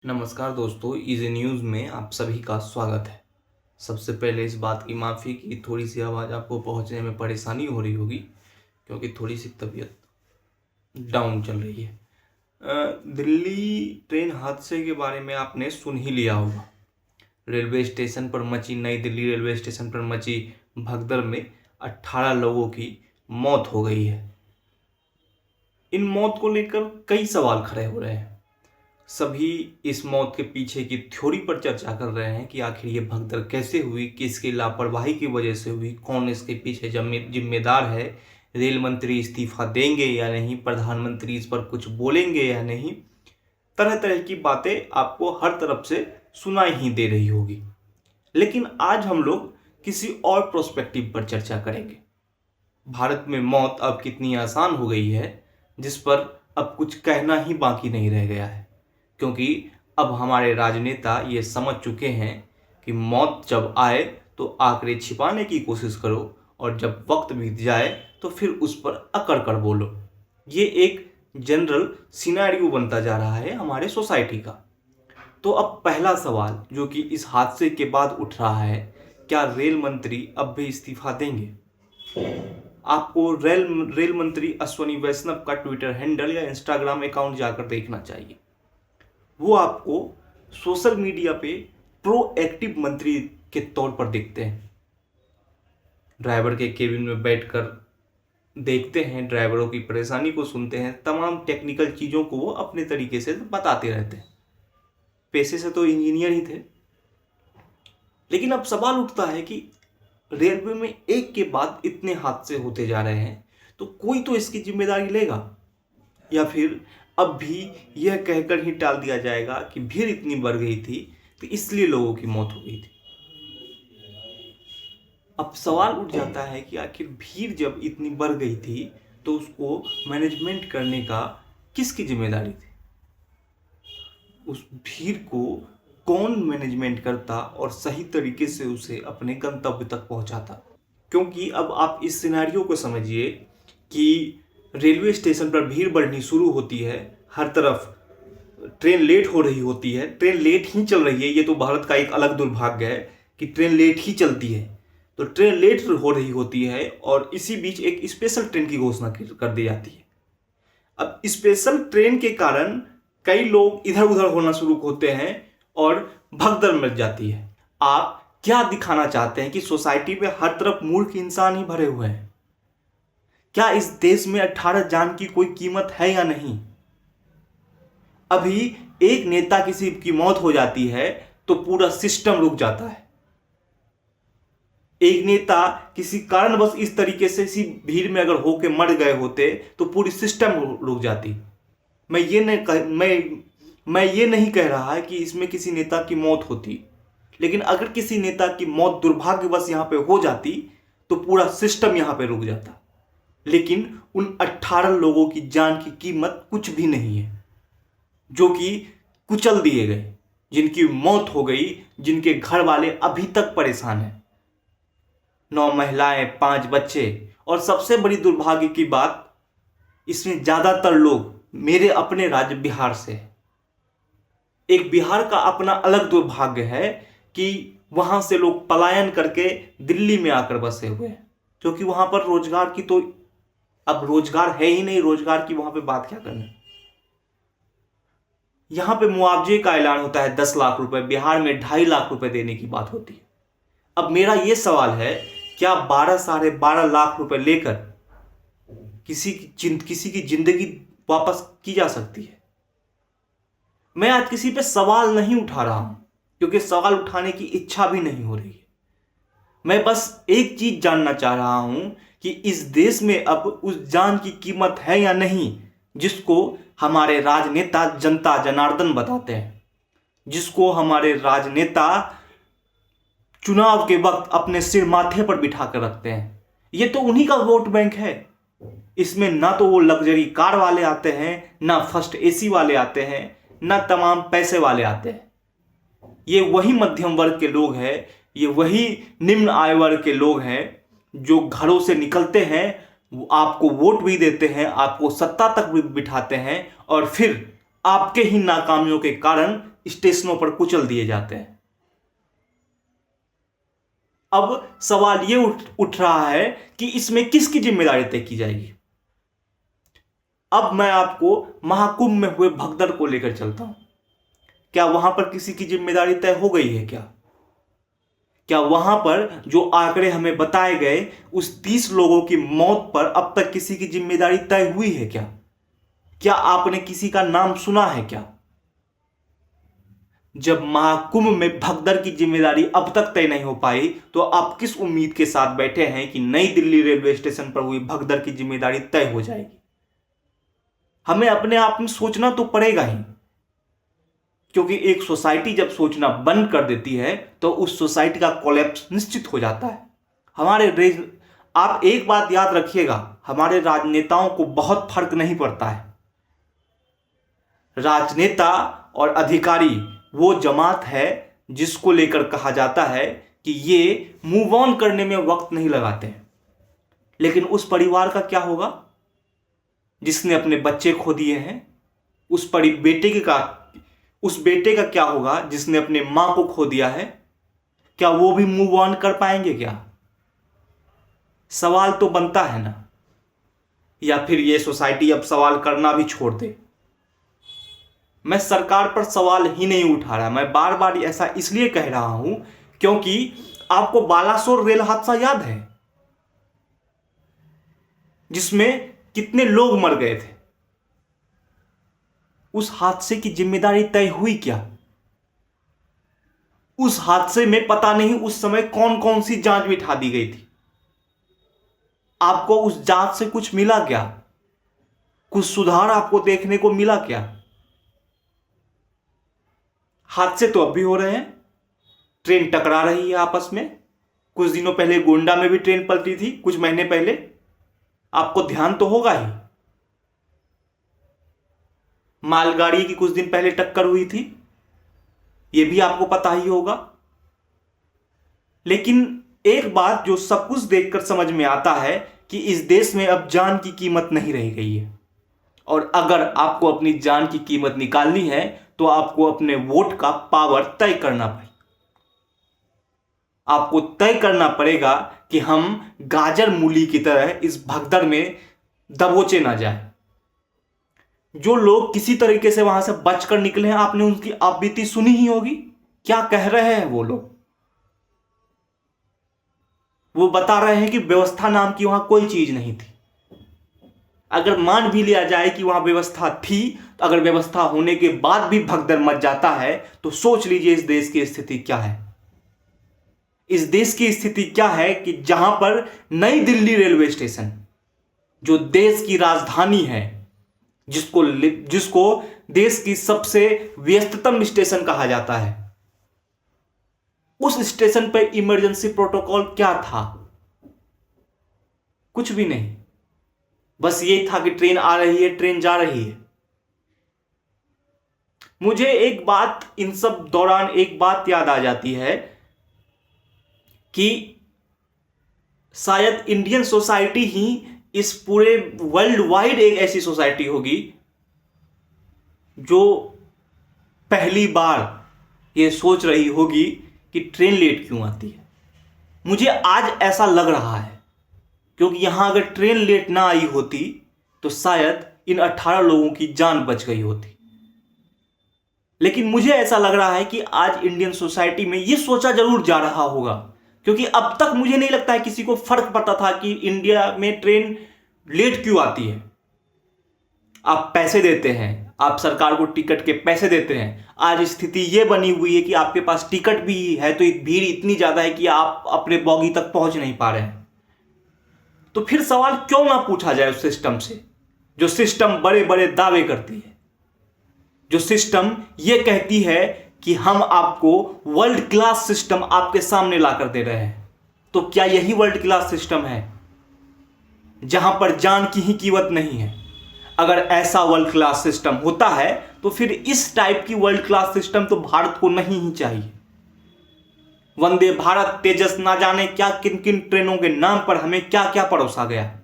नमस्कार दोस्तों, easy news में आप सभी का स्वागत है। सबसे पहले इस बात की माफ़ी कि थोड़ी सी आवाज़ आपको पहुंचने में परेशानी हो रही होगी, क्योंकि थोड़ी सी तबीयत डाउन चल रही है। दिल्ली ट्रेन हादसे के बारे में आपने सुन ही लिया होगा। रेलवे स्टेशन पर मची नई दिल्ली रेलवे स्टेशन पर मची भगदड़ में 18 लोगों की मौत हो गई है। इन मौत को लेकर कई सवाल खड़े हो रहे हैं। सभी इस मौत के पीछे की थ्योरी पर चर्चा कर रहे हैं कि आखिर ये भगदड़ कैसे हुई, किसकी लापरवाही की वजह से हुई, कौन इसके पीछे जिम्मेदार है, रेल मंत्री इस्तीफा देंगे या नहीं, प्रधानमंत्री इस पर कुछ बोलेंगे या नहीं। तरह तरह की बातें आपको हर तरफ से सुनाई ही दे रही होगी। लेकिन आज हम लोग किसी और प्रोस्पेक्टिव पर चर्चा करेंगे। भारत में मौत अब कितनी आसान हो गई है, जिस पर अब कुछ कहना ही बाकी नहीं रह गया है, क्योंकि अब हमारे राजनेता ये समझ चुके हैं कि मौत जब आए तो आंकड़े छिपाने की कोशिश करो, और जब वक्त बीत जाए तो फिर उस पर अकड़ कर बोलो। ये एक जनरल सिनेरियो बनता जा रहा है हमारे सोसाइटी का। तो अब पहला सवाल जो कि इस हादसे के बाद उठ रहा है, क्या रेल मंत्री अब भी इस्तीफा देंगे? आपको रेल मंत्री अश्वनी वैष्णव का ट्विटर हैंडल या इंस्टाग्राम अकाउंट जाकर देखना चाहिए। वो आपको सोशल मीडिया पे प्रोएक्टिव मंत्री के तौर पर दिखते हैं। ड्राइवर के केबिन में बैठकर देखते हैं, ड्राइवरों की परेशानी को सुनते हैं, तमाम टेक्निकल चीज़ों को वो अपने तरीके से बताते रहते हैं। पेशे से तो इंजीनियर ही थे। लेकिन अब सवाल उठता है कि रेलवे में एक के बाद इतने हादसे होते जा रहे हैं, तो कोई तो इसकी जिम्मेदारी लेगा, या फिर अब भी यह कहकर ही टाल दिया जाएगा कि भीड़ इतनी बढ़ गई थी तो इसलिए लोगों की मौत हो गई थी। अब सवाल उठ जाता है कि आखिर भीड़ जब इतनी बढ़ गई थी तो उसको मैनेजमेंट करने का किसकी जिम्मेदारी थी? उस भीड़ को कौन मैनेजमेंट करता और सही तरीके से उसे अपने गंतव्य तक पहुंचाता? क्योंकि अब आप इस सिनेरियो को समझिए कि रेलवे स्टेशन पर भीड़ बढ़नी शुरू होती है, हर तरफ ट्रेन लेट हो रही होती है, ट्रेन लेट ही चल रही है। ये तो भारत का एक अलग दुर्भाग्य है कि ट्रेन लेट ही चलती है। तो ट्रेन लेट हो रही होती है और इसी बीच एक स्पेशल ट्रेन की घोषणा कर दी जाती है। अब स्पेशल ट्रेन के कारण कई लोग इधर उधर होना शुरू होते हैं और भगदड़ मच जाती है। आप क्या दिखाना चाहते हैं कि सोसाइटी में हर तरफ मूर्ख इंसान ही भरे हुए हैं? क्या इस देश में 18 जान की कोई कीमत है या नहीं? अभी एक नेता किसी की मौत हो जाती है तो पूरा सिस्टम रुक जाता है। एक नेता किसी कारणवश इस तरीके से इसी भीड़ में अगर होके मर गए होते तो पूरी सिस्टम रुक जाती। मैं ये नहीं कह रहा है कि इसमें किसी नेता की मौत होती, लेकिन अगर किसी नेता की मौत दुर्भाग्यवश यहां पे हो जाती तो पूरा सिस्टम यहां पे रुक जाता। लेकिन उन 18 लोगों की जान की कीमत कुछ भी नहीं है, जो कि कुचल दिए गए, जिनकी मौत हो गई, जिनके घर वाले अभी तक परेशान हैं। 9 महिलाएं, 5 बच्चे, और सबसे बड़ी दुर्भाग्य की बात, इसमें ज्यादातर लोग मेरे अपने राज्य बिहार से हैं। एक बिहार का अपना अलग दुर्भाग्य है कि वहां से लोग पलायन करके दिल्ली में आकर बसे हुए हैं, क्योंकि वहां पर रोजगार की तो अब रोजगार है ही नहीं। रोजगार की वहां पे बात क्या करना। यहां पे मुआवजे का ऐलान होता है 10 लाख रुपए, बिहार में 2.5 लाख रुपए देने की बात होती है। अब मेरा यह सवाल है, क्या 12 साढ़े 12 लाख रुपए लेकर किसी की जिंदगी वापस की जा सकती है? मैं आज किसी पे सवाल नहीं उठा रहा हूं, क्योंकि सवाल उठाने की इच्छा भी नहीं हो रही है। मैं बस एक चीज जानना चाह रहा हूं कि इस देश में अब उस जान की कीमत है या नहीं, जिसको हमारे राजनेता जनता जनार्दन बताते हैं, जिसको हमारे राजनेता चुनाव के वक्त अपने सिर माथे पर बिठा कर रखते हैं। ये तो उन्हीं का वोट बैंक है। इसमें ना तो वो लग्जरी कार वाले आते हैं, ना फर्स्ट एसी वाले आते हैं, ना तमाम पैसे वाले आते हैं। ये वही मध्यम वर्ग के लोग हैं, ये वही निम्न आय वर्ग के लोग हैं जो घरों से निकलते हैं, आपको वोट भी देते हैं, आपको सत्ता तक भी बिठाते हैं, और फिर आपके ही नाकामियों के कारण स्टेशनों पर कुचल दिए जाते हैं। अब सवाल ये उठ रहा है कि इसमें किसकी जिम्मेदारी तय की जाएगी। अब मैं आपको महाकुंभ में हुए भगदड़ को लेकर चलता हूं। क्या वहां पर किसी की जिम्मेदारी तय हो गई है? क्या वहां पर जो आंकड़े हमें बताए गए उस 30 लोगों की मौत पर अब तक किसी की जिम्मेदारी तय हुई है? क्या आपने किसी का नाम सुना है? जब महाकुंभ में भगदड़ की जिम्मेदारी अब तक तय नहीं हो पाई तो आप किस उम्मीद के साथ बैठे हैं कि नई दिल्ली रेलवे स्टेशन पर हुई भगदड़ की जिम्मेदारी तय हो जाएगी? हमें अपने आप में सोचना तो पड़ेगा ही, क्योंकि एक सोसाइटी जब सोचना बंद कर देती है तो उस सोसाइटी का कोलैप्स निश्चित हो जाता है। आप एक बात याद रखिएगा, हमारे राजनेताओं को बहुत फर्क नहीं पड़ता है। राजनेता और अधिकारी वो जमात है जिसको लेकर कहा जाता है कि ये मूव ऑन करने में वक्त नहीं लगाते हैं। लेकिन उस परिवार का क्या होगा जिसने अपने बच्चे खो दिए हैं? उस बेटे का क्या होगा जिसने अपने मां को खो दिया है? क्या वो भी मूव ऑन कर पाएंगे? सवाल तो बनता है ना। या फिर ये सोसाइटी अब सवाल करना भी छोड़ दे। मैं सरकार पर सवाल ही नहीं उठा रहा, मैं बार बार ऐसा इसलिए कह रहा हूं क्योंकि आपको बालासोर रेल हादसा याद है जिसमें कितने लोग मर गए थे? उस हादसे की जिम्मेदारी तय हुई क्या? उस हादसे में पता नहीं उस समय कौन कौन सी जांच बिठा दी गई थी। आपको उस जांच से कुछ मिला क्या? कुछ सुधार आपको देखने को मिला क्या? हादसे तो अब भी हो रहे हैं, ट्रेन टकरा रही है आपस में। कुछ दिनों पहले गोंडा में भी ट्रेन पलटी थी, कुछ महीने पहले, आपको ध्यान तो होगा ही। मालगाड़ी की कुछ दिन पहले टक्कर हुई थी, यह भी आपको पता ही होगा। लेकिन एक बात जो सब कुछ देखकर समझ में आता है कि इस देश में अब जान की कीमत नहीं रह गई है, और अगर आपको अपनी जान की कीमत निकालनी है तो आपको अपने वोट का पावर तय करना पड़ेगा। आपको तय करना पड़ेगा कि हम गाजर मूली की तरह इस भगदड़ में दबोचे ना जाए। जो लोग किसी तरीके से वहां से बचकर निकले हैं, आपने उनकी आपबीती सुनी ही होगी। क्या कह रहे हैं वो लोग? वो बता रहे हैं कि व्यवस्था नाम की वहां कोई चीज नहीं थी। अगर मान भी लिया जाए कि वहां व्यवस्था थी, तो अगर व्यवस्था होने के बाद भी भगदड़ मच जाता है तो सोच लीजिए इस देश की स्थिति क्या है। इस देश की स्थिति क्या है कि जहां पर नई दिल्ली रेलवे स्टेशन, जो देश की राजधानी है, जिसको देश की सबसे व्यस्ततम स्टेशन कहा जाता है, उस स्टेशन पर इमरजेंसी प्रोटोकॉल क्या था? कुछ भी नहीं। बस ये था कि ट्रेन आ रही है, ट्रेन जा रही है। मुझे एक बात इन सब दौरान एक बात याद आ जाती है कि शायद इंडियन सोसाइटी ही इस पूरे वर्ल्ड वाइड एक ऐसी सोसाइटी होगी जो पहली बार ये सोच रही होगी कि ट्रेन लेट क्यों आती है। मुझे आज ऐसा लग रहा है, क्योंकि यहां अगर ट्रेन लेट ना आई होती तो शायद इन 18 लोगों की जान बच गई होती। लेकिन मुझे ऐसा लग रहा है कि आज इंडियन सोसाइटी में यह सोचा जरूर जा रहा होगा, क्योंकि अब तक मुझे नहीं लगता है किसी को फर्क पड़ता था कि इंडिया में ट्रेन लेट क्यों आती है। आप पैसे देते हैं, आप सरकार को टिकट के पैसे देते हैं। आज स्थिति यह बनी हुई है कि आपके पास टिकट भी है तो भीड़ इतनी ज्यादा है कि आप अपने बॉगी तक पहुंच नहीं पा रहे हैं। तो फिर सवाल क्यों ना पूछा जाए उस सिस्टम से, जो सिस्टम बड़े बड़े दावे करती है, जो सिस्टम यह कहती है कि हम आपको वर्ल्ड क्लास सिस्टम आपके सामने लाकर दे रहे हैं। तो क्या यही वर्ल्ड क्लास सिस्टम है जहां पर जान की ही कीमत नहीं है? अगर ऐसा वर्ल्ड क्लास सिस्टम होता है तो फिर इस टाइप की वर्ल्ड क्लास सिस्टम तो भारत को नहीं ही चाहिए। वंदे भारत, तेजस, ना जाने क्या किन किन ट्रेनों के नाम पर हमें क्या क्या परोसा गया।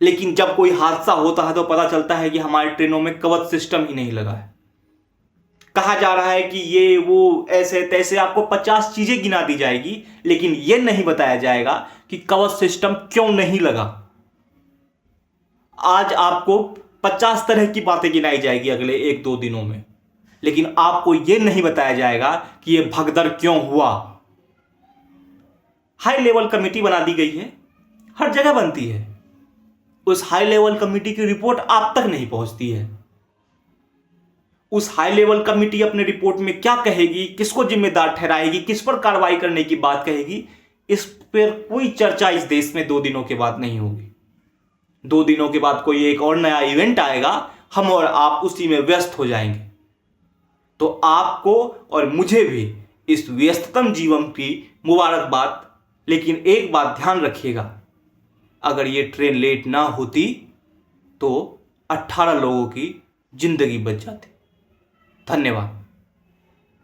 लेकिन जब कोई हादसा होता है तो पता चलता है कि हमारी ट्रेनों में कवच सिस्टम ही नहीं लगा है। कहा जा रहा है कि ये वो ऐसे तैसे, आपको 50 चीजें गिना दी जाएगी, लेकिन ये नहीं बताया जाएगा कि कवच सिस्टम क्यों नहीं लगा। आज आपको 50 तरह की बातें गिनाई जाएगी अगले 1-2 दिनों में, लेकिन आपको यह नहीं बताया जाएगा कि यह भगदड़ क्यों हुआ। हाई लेवल कमेटी बना दी गई है, हर जगह बनती है, उस हाई लेवल कमेटी की रिपोर्ट आप तक नहीं पहुंचती है। उस हाई लेवल कमेटी अपने रिपोर्ट में क्या कहेगी, किसको जिम्मेदार ठहराएगी, किस पर कार्रवाई करने की बात कहेगी, इस पर कोई चर्चा इस देश में 2 दिनों के बाद नहीं होगी। 2 दिनों के बाद कोई एक और नया इवेंट आएगा, हम और आप उसी में व्यस्त हो जाएंगे। तो आपको और मुझे भी इस व्यस्ततम जीवन की मुबारकबाद। लेकिन एक बात ध्यान रखिएगा, अगर ये ट्रेन लेट ना होती तो 18 लोगों की जिंदगी बच जाती। धन्यवाद।